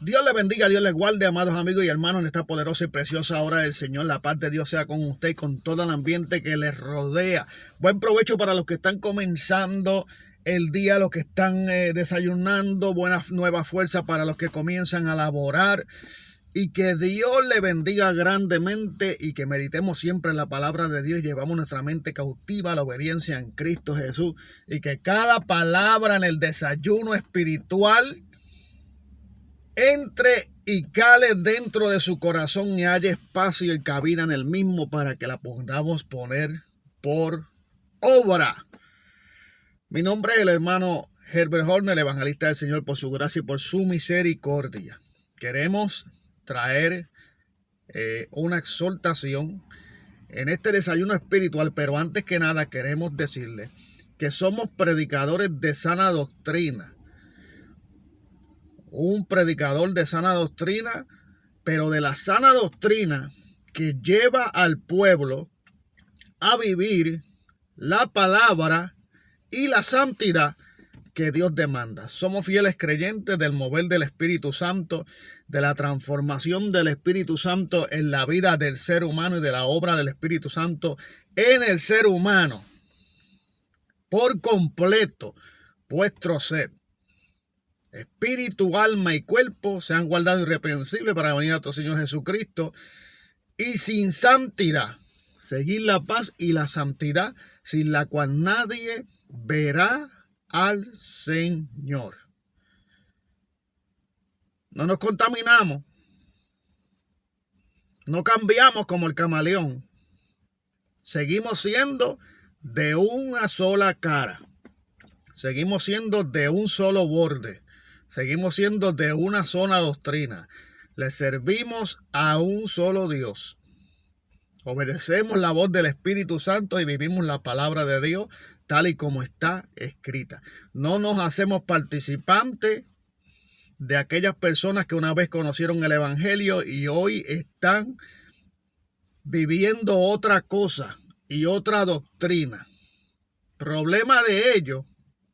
Dios le bendiga, Dios le guarde, amados amigos y hermanos, en esta poderosa y preciosa hora del Señor. La paz de Dios sea con usted y con todo el ambiente que les rodea. Buen provecho para los que están comenzando el día, los que están desayunando. Buena nueva fuerza para los que comienzan a laborar. Y que Dios le bendiga grandemente y que meditemos siempre en la palabra de Dios y llevamos nuestra mente cautiva a la obediencia en Cristo Jesús. Y que cada palabra en el desayuno espiritual entre y cale dentro de su corazón y haya espacio y cabida en el mismo para que la podamos poner por obra. Mi nombre es el hermano Herbert Horner, el evangelista del Señor, por su gracia y por su misericordia. Queremos traer una exhortación en este desayuno espiritual, pero antes que nada queremos decirle que somos predicadores de sana doctrina. Un predicador de sana doctrina, pero de la sana doctrina que lleva al pueblo a vivir la palabra y la santidad que Dios demanda. Somos fieles creyentes del mover del Espíritu Santo, de la transformación del Espíritu Santo en la vida del ser humano y de la obra del Espíritu Santo en el ser humano. Por completo, vuestro ser, espíritu, alma y cuerpo sean guardados irreprensibles para venir a nuestro Señor Jesucristo. Y sin santidad, seguir la paz y la santidad, sin la cual nadie verá al Señor. No nos contaminamos. No cambiamos como el camaleón. Seguimos siendo de una sola cara. Seguimos siendo de un solo borde. Seguimos siendo de una sola doctrina. Le servimos a un solo Dios. Obedecemos la voz del Espíritu Santo y vivimos la palabra de Dios tal y como está escrita. No nos hacemos participantes de aquellas personas que una vez conocieron el Evangelio y hoy están viviendo otra cosa y otra doctrina. Problema de ellos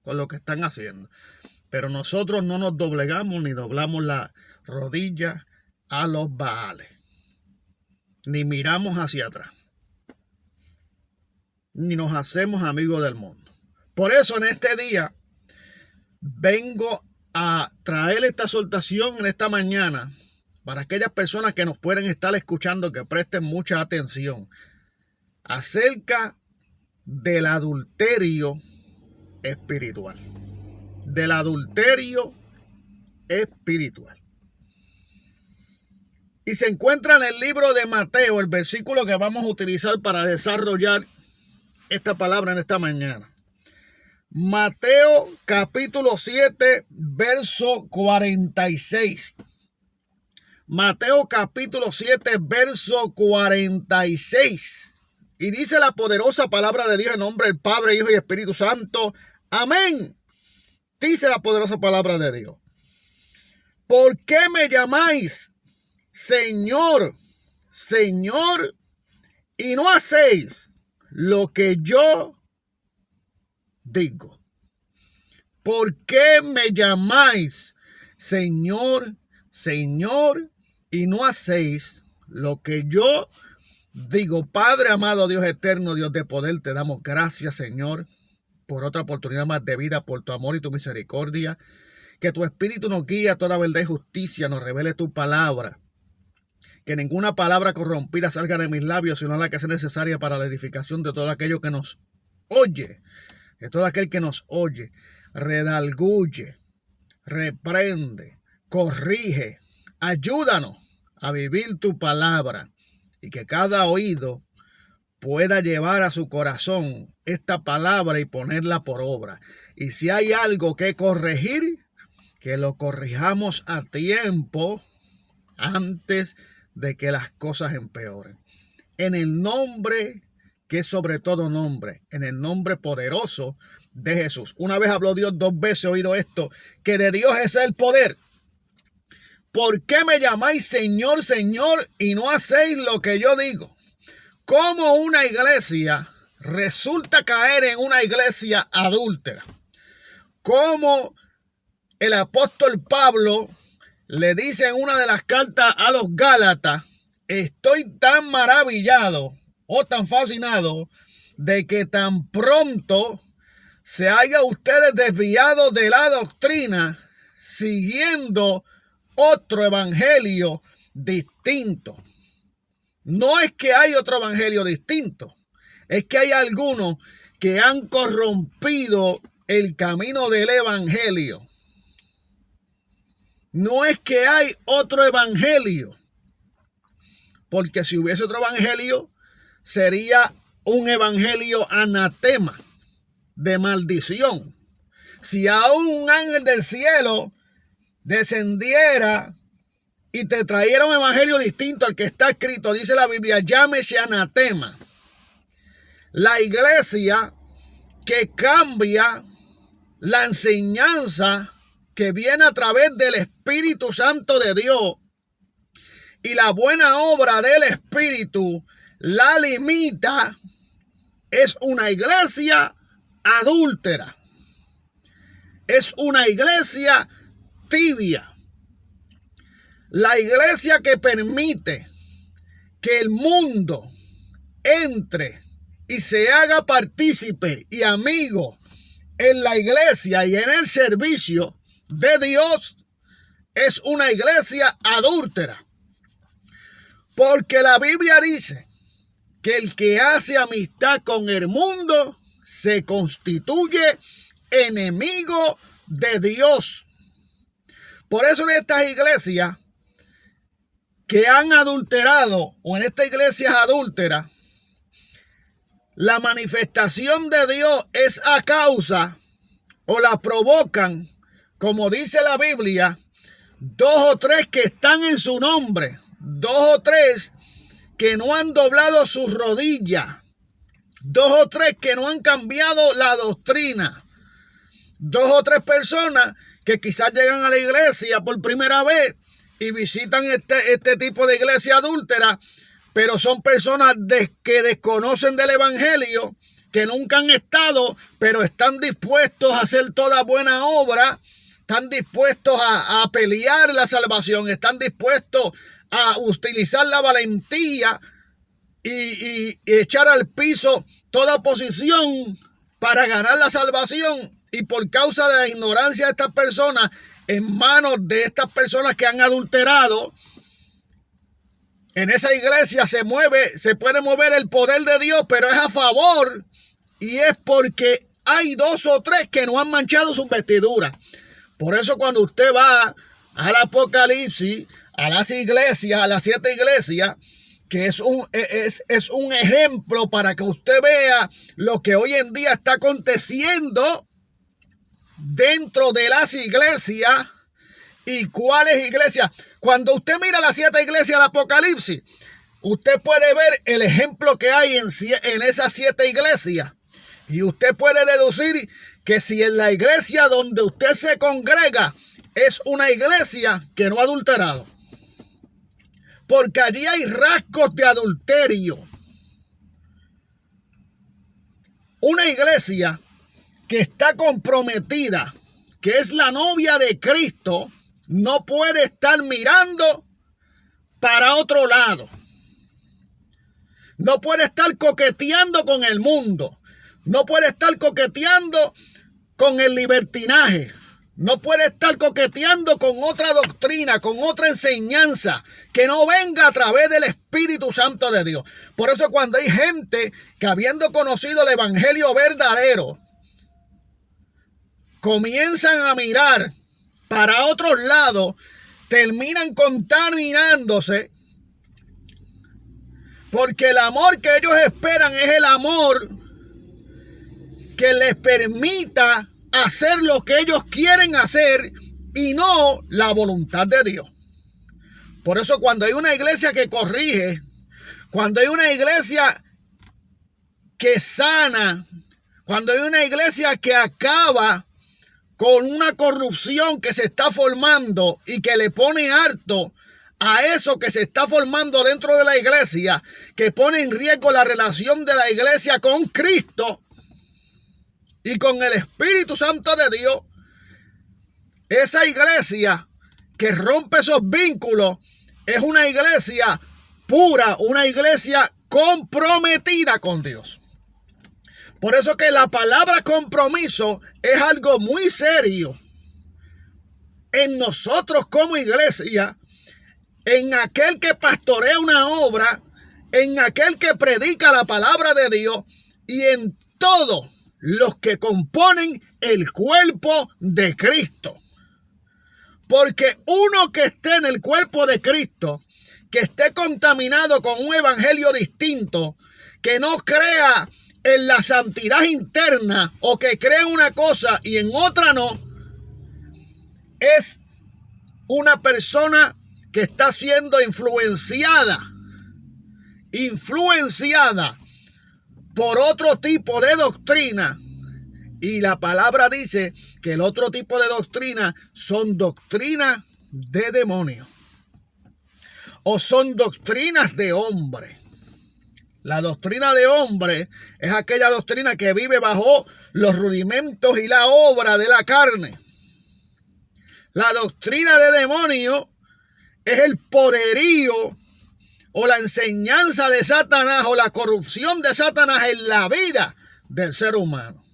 con lo que están haciendo. Pero nosotros no nos doblegamos ni doblamos la rodilla a los Baales. Ni miramos hacia atrás. Ni nos hacemos amigos del mundo. Por eso en este día vengo a traer esta exhortación en esta mañana para aquellas personas que nos pueden estar escuchando, que presten mucha atención acerca del adulterio espiritual. Del adulterio espiritual. Y se encuentra en el libro de Mateo, el versículo que vamos a utilizar para desarrollar esta palabra en esta mañana. Mateo capítulo 7, verso 46. Mateo capítulo 7, verso 46. Y dice la poderosa palabra de Dios en nombre del Padre, Hijo y Espíritu Santo. Amén. Dice la poderosa palabra de Dios. ¿Por qué me llamáis Señor, Señor, y no hacéis lo que yo digo? ¿Por qué me llamáis Señor, Señor, y no hacéis lo que yo digo? Padre amado, Dios eterno, Dios de poder, te damos gracias, Señor, por otra oportunidad más de vida, por tu amor y tu misericordia. Que tu Espíritu nos guíe a toda verdad y justicia, nos revele tu palabra. Que ninguna palabra corrompida salga de mis labios, sino la que sea necesaria para la edificación de todo aquello que nos oye. De todo aquel que nos oye, redarguye, reprende, corrige, ayúdanos a vivir tu palabra. Y que cada oído pueda llevar a su corazón esta palabra y ponerla por obra. Y si hay algo que corregir, que lo corrijamos a tiempo antes de que las cosas empeoren. En el nombre que es sobre todo nombre, en el nombre poderoso de Jesús. Una vez habló Dios, dos veces he oído esto, que de Dios es el poder. ¿Por qué me llamáis Señor, Señor, y no hacéis lo que yo digo? ¿Cómo una iglesia resulta caer en una iglesia adúltera? ¿Cómo el apóstol Pablo le dice en una de las cartas a los Gálatas: estoy tan maravillado o tan fascinado de que tan pronto se haya ustedes desviado de la doctrina, siguiendo otro evangelio distinto. No es que hay otro evangelio distinto, es que hay algunos que han corrompido el camino del evangelio. No es que hay otro evangelio, porque si hubiese otro evangelio, sería un evangelio anatema, de maldición. Si aún un ángel del cielo descendiera y te trayera un evangelio distinto al que está escrito, dice la Biblia, llámese anatema. La iglesia que cambia la enseñanza que viene a través del Espíritu Santo de Dios y la buena obra del Espíritu la limita, es una iglesia adúltera. Es una iglesia tibia. La iglesia que permite que el mundo entre y se haga partícipe y amigo en la iglesia y en el servicio de Dios es una iglesia adúltera. Porque la Biblia dice que el que hace amistad con el mundo se constituye enemigo de Dios. Por eso en estas iglesias que han adulterado, o en estas iglesias adúlteras, la manifestación de Dios es a causa, o la provocan, como dice la Biblia, 2 o 3 que están en su nombre, 2 o 3 que no han doblado sus rodillas, 2 o 3 que no han cambiado la doctrina, 2 o 3 personas que quizás llegan a la iglesia por primera vez y visitan este tipo de iglesia adúltera, pero son personas que desconocen del evangelio, que nunca han estado, pero están dispuestos a hacer toda buena obra, están dispuestos a pelear la salvación, están dispuestos a utilizar la valentía y echar al piso toda oposición para ganar la salvación. Y por causa de la ignorancia de estas personas, en manos de estas personas que han adulterado, en esa iglesia se puede mover el poder de Dios, pero es a favor, y es porque hay 2 o 3 que no han manchado sus vestiduras. Por eso cuando usted va al Apocalipsis, a las iglesias, a las 7 iglesias, que es un ejemplo para que usted vea lo que hoy en día está aconteciendo dentro de las iglesias. ¿Y cuáles iglesias? Cuando usted mira las 7 iglesias del Apocalipsis, usted puede ver el ejemplo que hay en esas 7 iglesias. Y usted puede deducir que si en la iglesia donde usted se congrega es una iglesia que no ha adulterado, porque allí hay rasgos de adulterio. Una iglesia que está comprometida, que es la novia de Cristo, no puede estar mirando para otro lado. No puede estar coqueteando con el mundo. No puede estar coqueteando con el libertinaje. No puede estar coqueteando con otra doctrina, con otra enseñanza que no venga a través del Espíritu Santo de Dios. Por eso cuando hay gente que, habiendo conocido el evangelio verdadero, comienzan a mirar para otros lados, terminan contaminándose, porque el amor que ellos esperan es el amor que les permita hacer lo que ellos quieren hacer y no la voluntad de Dios. Por eso cuando hay una iglesia que corrige, cuando hay una iglesia que sana, cuando hay una iglesia que acaba con una corrupción que se está formando y que le pone harto a eso que se está formando dentro de la iglesia, que pone en riesgo la relación de la iglesia con Cristo y con el Espíritu Santo de Dios, esa iglesia que rompe esos vínculos es una iglesia pura, una iglesia comprometida con Dios. Por eso que la palabra compromiso es algo muy serio en nosotros como iglesia, en aquel que pastorea una obra, en aquel que predica la palabra de Dios y en todos los que componen el cuerpo de Cristo. Porque uno que esté en el cuerpo de Cristo, que esté contaminado con un evangelio distinto, que no crea en la santidad interna o que crea una cosa y en otra no, es una persona que está siendo influenciada por otro tipo de doctrina. Y la palabra dice que el otro tipo de doctrina son doctrinas de demonios o son doctrinas de hombre. La doctrina de hombre es aquella doctrina que vive bajo los rudimentos y la obra de la carne. La doctrina de demonio es el poderío o la enseñanza de Satanás o la corrupción de Satanás en la vida del ser humano.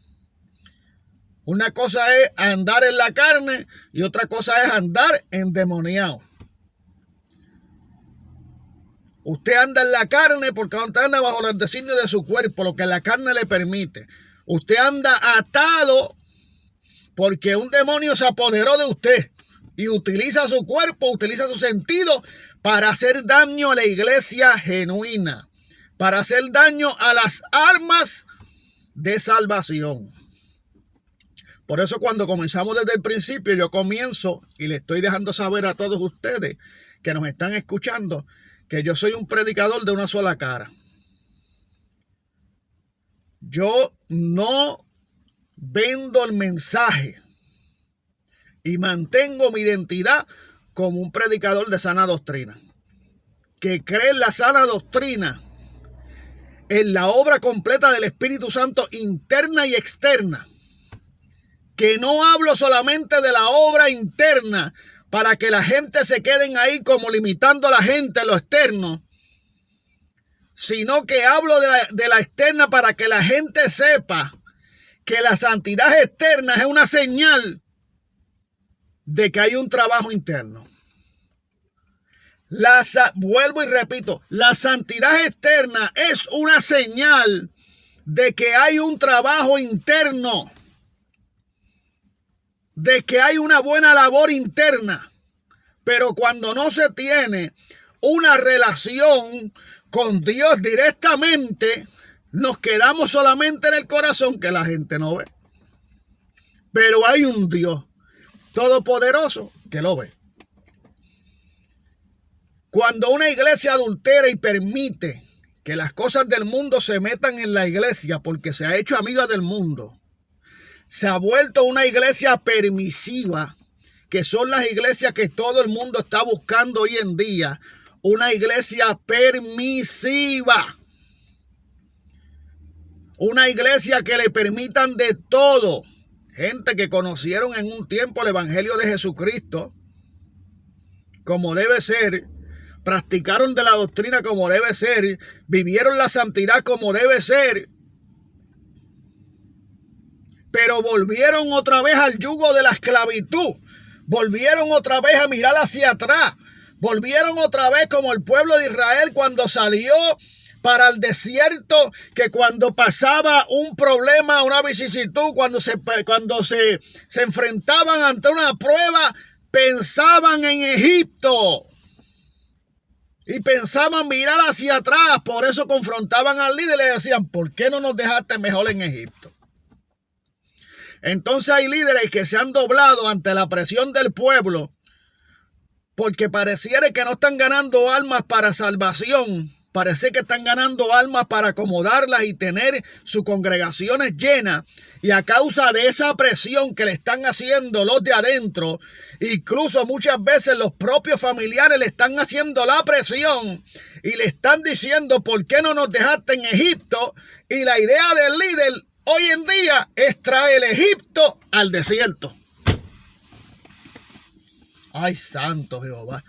Una cosa es andar en la carne y otra cosa es andar endemoniado. Usted anda en la carne porque usted anda bajo los designios de su cuerpo, lo que la carne le permite. Usted anda atado porque un demonio se apoderó de usted y utiliza su cuerpo, utiliza su sentido para hacer daño a la iglesia genuina, para hacer daño a las almas de salvación. Por eso cuando comenzamos desde el principio, yo comienzo y le estoy dejando saber a todos ustedes que nos están escuchando que yo soy un predicador de una sola cara. Yo no vendo el mensaje y mantengo mi identidad como un predicador de sana doctrina, que cree en la sana doctrina, en la obra completa del Espíritu Santo interna y externa, que no hablo solamente de la obra interna para que la gente se queden ahí como limitando a la gente en lo externo, sino que hablo de la externa para que la gente sepa que la santidad externa es una señal de que hay un trabajo interno. Vuelvo y repito, la santidad externa es una señal de que hay un trabajo interno, de que hay una buena labor interna. Pero cuando no se tiene una relación con Dios directamente, nos quedamos solamente en el corazón que la gente no ve. Pero hay un Dios todopoderoso que lo ve. Cuando una iglesia adultera y permite que las cosas del mundo se metan en la iglesia porque se ha hecho amiga del mundo, se ha vuelto una iglesia permisiva, que son las iglesias que todo el mundo está buscando hoy en día, una iglesia permisiva, una iglesia que le permitan de todo, gente que conocieron en un tiempo el evangelio de Jesucristo como debe ser, practicaron de la doctrina como debe ser, vivieron la santidad como debe ser, pero volvieron otra vez al yugo de la esclavitud, volvieron otra vez a mirar hacia atrás, volvieron otra vez como el pueblo de Israel cuando salió para el desierto, que cuando pasaba un problema, una vicisitud, cuando se enfrentaban ante una prueba, pensaban en Egipto y pensaban mirar hacia atrás. Por eso confrontaban al líder y le decían: ¿por qué no nos dejaste mejor en Egipto? Entonces hay líderes que se han doblado ante la presión del pueblo porque pareciera que no están ganando almas para salvación. Parece que están ganando almas para acomodarlas y tener sus congregaciones llenas. Y a causa de esa presión que le están haciendo los de adentro, incluso muchas veces los propios familiares le están haciendo la presión y le están diciendo: ¿por qué no nos dejaste en Egipto? Y la idea del líder hoy en día es traer Egipto al desierto. Ay, santo Jehová.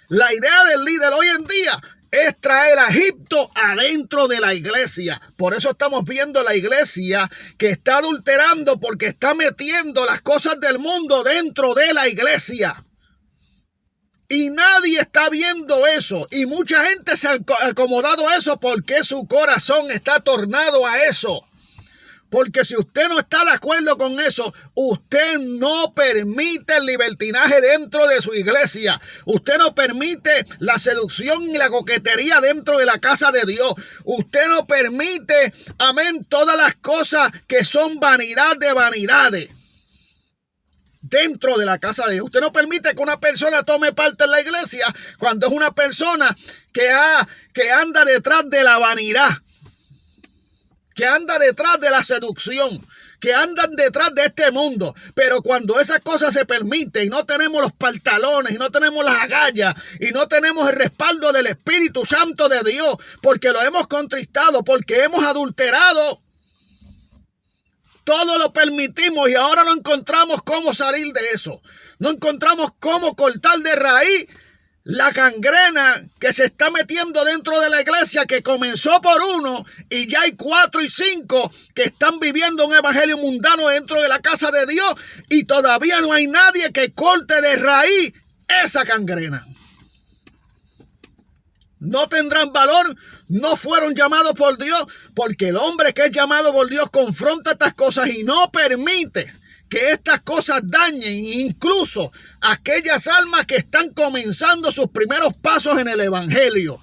La idea del líder hoy en día es traer a Egipto adentro de la iglesia. Por eso estamos viendo la iglesia que está adulterando, porque está metiendo las cosas del mundo dentro de la iglesia. Y nadie está viendo eso. Y mucha gente se ha acomodado a eso porque su corazón está tornado a eso. Porque si usted no está de acuerdo con eso, usted no permite el libertinaje dentro de su iglesia. Usted no permite la seducción y la coquetería dentro de la casa de Dios. Usted no permite, amén, todas las cosas que son vanidad de vanidades dentro de la casa de Dios. Usted no permite que una persona tome parte en la iglesia cuando es una persona que anda detrás de la vanidad, que anda detrás de la seducción, que andan detrás de este mundo. Pero cuando esas cosas se permiten y no tenemos los pantalones y no tenemos las agallas y no tenemos el respaldo del Espíritu Santo de Dios, porque lo hemos contristado, porque hemos adulterado, todo lo permitimos y ahora no encontramos cómo salir de eso. No encontramos cómo cortar de raíz la gangrena que se está metiendo dentro de la iglesia, que comenzó por uno y ya hay 4 y 5 que están viviendo un evangelio mundano dentro de la casa de Dios, y todavía no hay nadie que corte de raíz esa gangrena. No tendrán valor, no fueron llamados por Dios, porque el hombre que es llamado por Dios confronta estas cosas y no permite que estas cosas dañen incluso aquellas almas que están comenzando sus primeros pasos en el evangelio.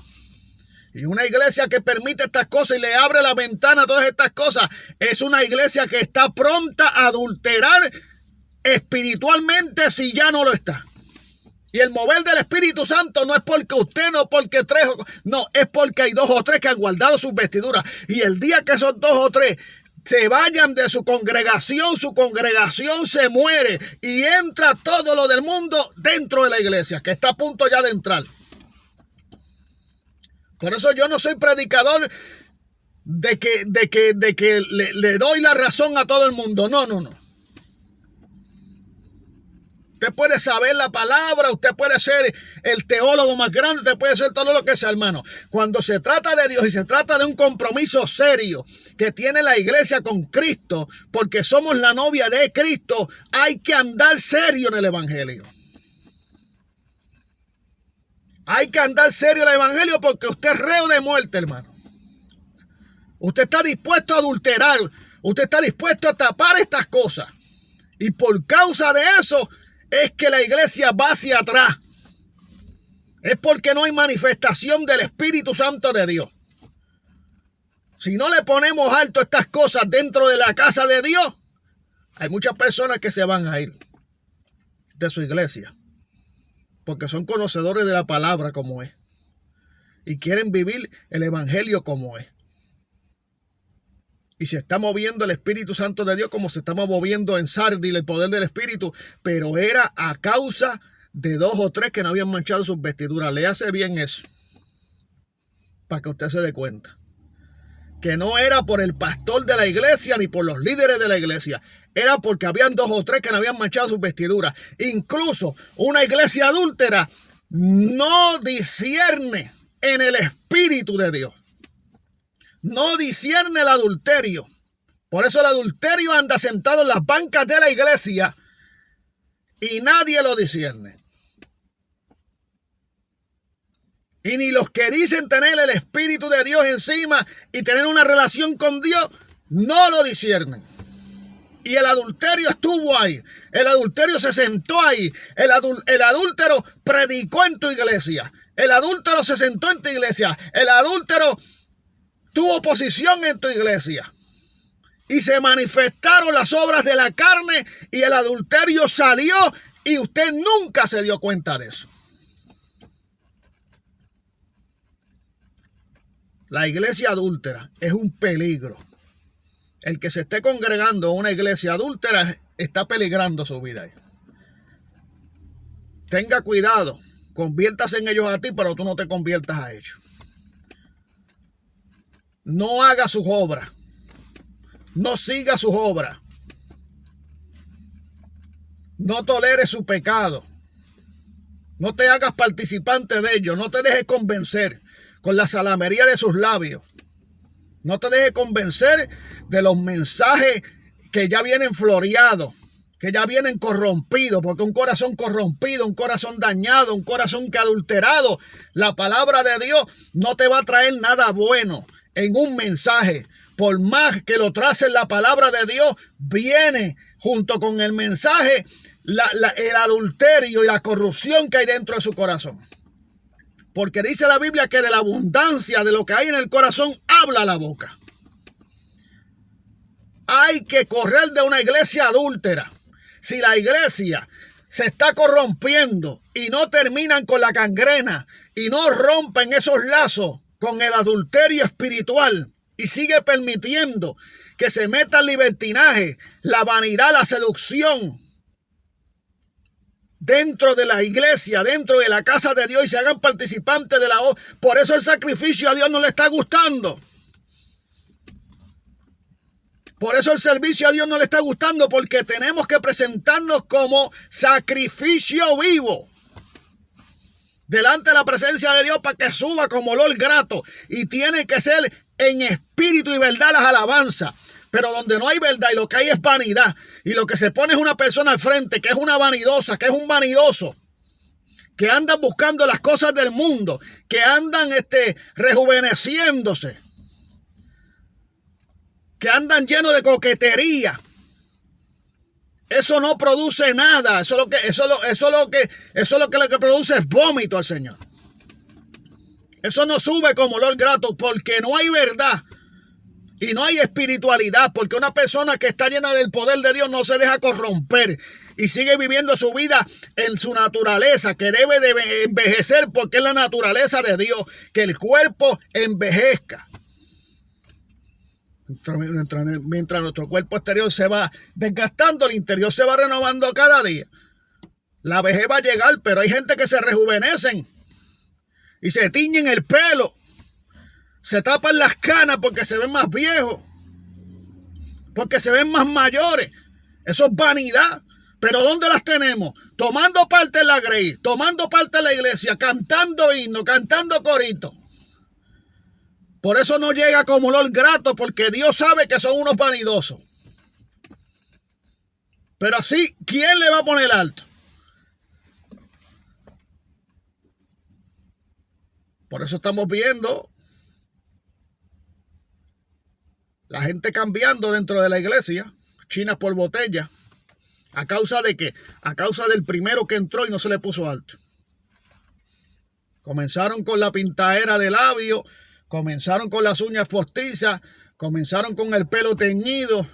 Y una iglesia que permite estas cosas y le abre la ventana a todas estas cosas es una iglesia que está pronta a adulterar espiritualmente si ya no lo está. Y el mover del Espíritu Santo no es porque usted, no porque 3, no, es porque hay 2 o 3 que han guardado sus vestiduras. Y el día que esos 2 o 3 se vayan de su congregación se muere y entra todo lo del mundo dentro de la iglesia, que está a punto ya de entrar. Por eso yo no soy predicador de que le doy la razón a todo el mundo. No. Usted puede saber la palabra, usted puede ser el teólogo más grande, usted puede ser todo lo que sea, hermano. Cuando se trata de Dios y se trata de un compromiso serio que tiene la iglesia con Cristo, porque somos la novia de Cristo, hay que andar serio en el evangelio. Hay que andar serio en el evangelio porque usted es reo de muerte, hermano. Usted está dispuesto a adulterar, usted está dispuesto a tapar estas cosas. Y por causa de eso es que la iglesia va hacia atrás. Es porque no hay manifestación del Espíritu Santo de Dios. Si no le ponemos alto a estas cosas dentro de la casa de Dios, hay muchas personas que se van a ir de su iglesia porque son conocedores de la palabra como es y quieren vivir el evangelio como es. Y se está moviendo el Espíritu Santo de Dios como se estaba moviendo en Sardis el poder del Espíritu, pero era a causa de 2 o 3 que no habían manchado sus vestiduras. Léase bien eso, para que usted se dé cuenta. Que no era por el pastor de la iglesia ni por los líderes de la iglesia. Era porque habían 2 o 3 que no habían manchado sus vestiduras. Incluso una iglesia adúltera no discierne en el Espíritu de Dios. No discierne el adulterio. Por eso el adulterio anda sentado en las bancas de la iglesia y nadie lo discierne. Y ni los que dicen tener el Espíritu de Dios encima y tener una relación con Dios, no lo disciernen. Y el adulterio estuvo ahí. El adulterio se sentó ahí. El adúltero predicó en tu iglesia. El adúltero se sentó en tu iglesia. El adúltero tuvo posición en tu iglesia. Y se manifestaron las obras de la carne y el adulterio salió y usted nunca se dio cuenta de eso. La iglesia adúltera es un peligro. El que se esté congregando en una iglesia adúltera está peligrando su vida. Tenga cuidado. Conviértase en ellos a ti, pero tú no te conviertas a ellos. No haga sus obras. No siga sus obras. No tolere su pecado. No te hagas participante de ellos. No te dejes convencer con la salamería de sus labios. No te dejes convencer de los mensajes que ya vienen floreados, que ya vienen corrompidos, porque un corazón corrompido, un corazón dañado, un corazón que adulterado, la palabra de Dios no te va a traer nada bueno en un mensaje. Por más que lo trace en la palabra de Dios, viene junto con el mensaje el adulterio y la corrupción que hay dentro de su corazón. Porque dice la Biblia que de la abundancia de lo que hay en el corazón habla la boca. Hay que correr de una iglesia adúltera. Si la iglesia se está corrompiendo y no terminan con la gangrena y no rompen esos lazos con el adulterio espiritual y sigue permitiendo que se meta el libertinaje, la vanidad, la seducción dentro de la iglesia, dentro de la casa de Dios y se hagan participantes de la obra. Por eso el sacrificio a Dios no le está gustando. Por eso el servicio a Dios no le está gustando, porque tenemos que presentarnos como sacrificio vivo delante de la presencia de Dios para que suba como olor grato. Y tiene que ser en espíritu y verdad las alabanzas. Pero donde no hay verdad y lo que hay es vanidad, y lo que se pone es una persona al frente que es una vanidosa, que es un vanidoso, que andan buscando las cosas del mundo, que andan rejuveneciéndose, que andan llenos de coquetería. Eso no produce nada. Eso lo que produce es vómito al Señor. Eso no sube como olor grato, porque no hay verdad y no hay espiritualidad, porque una persona que está llena del poder de Dios no se deja corromper y sigue viviendo su vida en su naturaleza, que debe de envejecer, porque es la naturaleza de Dios, que el cuerpo envejezca. Mientras nuestro cuerpo exterior se va desgastando, el interior se va renovando cada día. La vejez va a llegar, pero hay gente que se rejuvenecen y se tiñen el pelo, se tapan las canas porque se ven más viejos, porque se ven más mayores. Eso es vanidad. Pero ¿dónde las tenemos? Tomando parte en la grey, tomando parte en la iglesia, cantando himnos, cantando coritos. Por eso no llega como olor grato, porque Dios sabe que son unos vanidosos. Pero así, ¿quién le va a poner alto? Por eso estamos viendo la gente cambiando dentro de la iglesia, chinas por botella. ¿A causa de qué? A causa del primero que entró y no se le puso alto. Comenzaron con la pintadera de labios, comenzaron con las uñas postizas, comenzaron con el pelo teñido,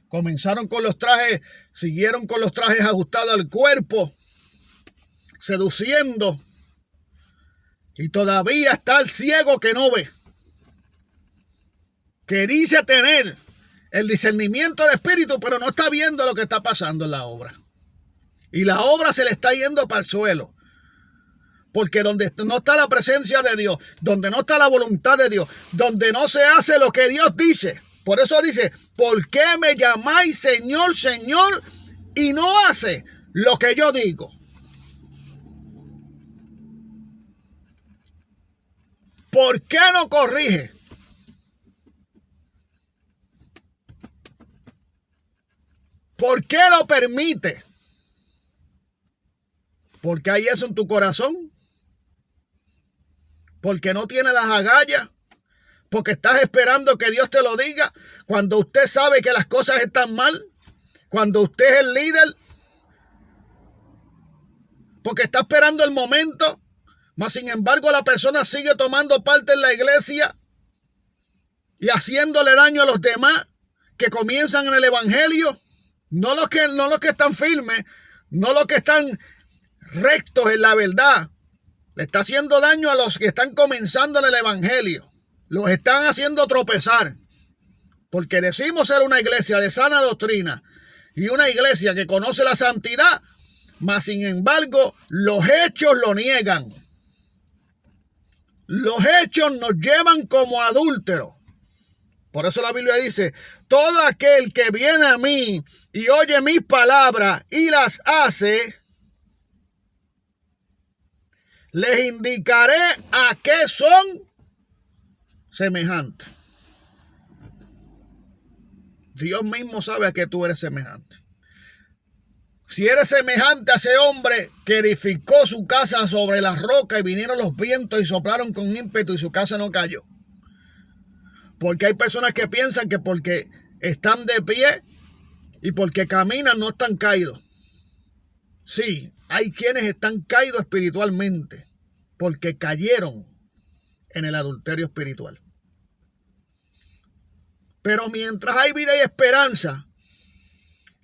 comenzaron con los trajes, siguieron con los trajes ajustados al cuerpo, seduciendo. Y todavía está el ciego que no ve, que dice tener el discernimiento del espíritu, pero no está viendo lo que está pasando en la obra. Y la obra se le está yendo para el suelo. Porque donde no está la presencia de Dios, donde no está la voluntad de Dios, donde no se hace lo que Dios dice. Por eso dice, ¿por qué me llamáis Señor, Señor, y no hace lo que yo digo? ¿Por qué no corrige? ¿Por qué lo permite? ¿Porque hay eso en tu corazón? ¿Porque no tiene las agallas? ¿Porque estás esperando que Dios te lo diga cuando usted sabe que las cosas están mal? ¿Cuando usted es el líder? ¿Porque está esperando el momento? Mas sin embargo la persona sigue tomando parte en la iglesia y haciéndole daño a los demás que comienzan en el evangelio. No los que están firmes, no los que están rectos en la verdad. Le está haciendo daño a los que están comenzando en el evangelio. Los están haciendo tropezar. Porque decimos ser una iglesia de sana doctrina y una iglesia que conoce la santidad, mas sin embargo los hechos lo niegan. Los hechos nos llevan como adúlteros. Por eso la Biblia dice, todo aquel que viene a mí y oye mis palabras y las hace, les indicaré a qué son semejantes. Dios mismo sabe a qué tú eres semejante. Si eres semejante a ese hombre que edificó su casa sobre la roca y vinieron los vientos y soplaron con ímpetu y su casa no cayó. Porque hay personas que piensan que porque están de pie y porque caminan no están caídos. Sí, hay quienes están caídos espiritualmente porque cayeron en el adulterio espiritual. Pero mientras hay vida y esperanza,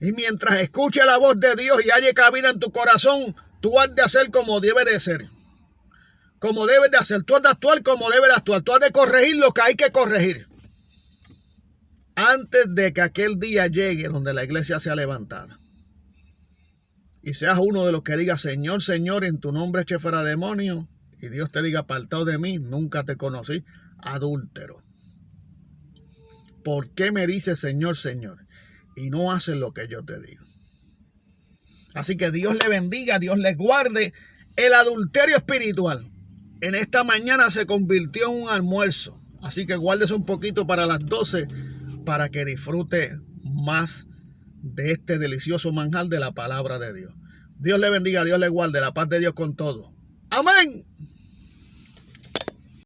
y mientras escuche la voz de Dios y haya cabida en tu corazón, tú has de hacer como debe de ser. Como debes de hacer. Tú has de actuar como debes de actuar. Tú has de corregir lo que hay que corregir. Antes de que aquel día llegue donde la iglesia sea levantada. Y seas uno de los que diga, Señor, Señor, en tu nombre eché fuera demonio. Y Dios te diga, apartado de mí, nunca te conocí, adúltero. ¿Por qué me dices, Señor, Señor? Y no haces lo que yo te digo. Así que Dios le bendiga, Dios le guarde. El adulterio espiritual en esta mañana se convirtió en un almuerzo. Así que guárdese un poquito para las 12 para que disfrute más de este delicioso manjar de la palabra de Dios. Dios le bendiga, Dios le guarde, la paz de Dios con todo. Amén.